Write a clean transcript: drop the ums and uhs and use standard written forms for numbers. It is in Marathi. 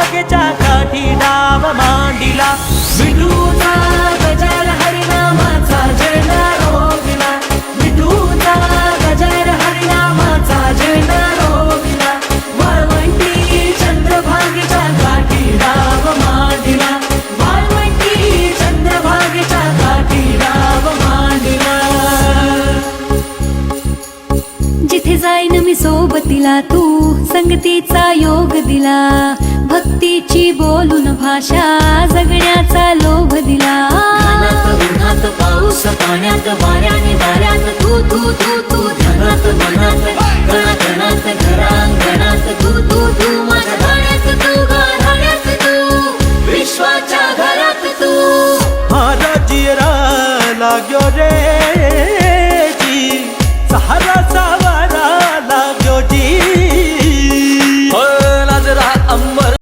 चंद्रभागेच्या काठी डाव मांडिला. विठूचा गजर हरिनामाचा झेंडा रोविला. विठूचा गजर हरिनामाचा झेंडा रोविला. वाळवंटी चंद्रभागेच्या काठी डाव मांडिला. वाळवंटी चंद्रभागेच्या काठी डाव मांडिला. जिथे जाईन मी सोबतीला तू संगतीचा योग दिला. भक्तीची बोलून भाषा जगण्याचा लोभ दिला. उन्हात पाऊस पाण्यात वाऱ्याने दाऱ्यात तू तू तू तू ध्यानात मनात कणाकणात घरांगणात तू तू तू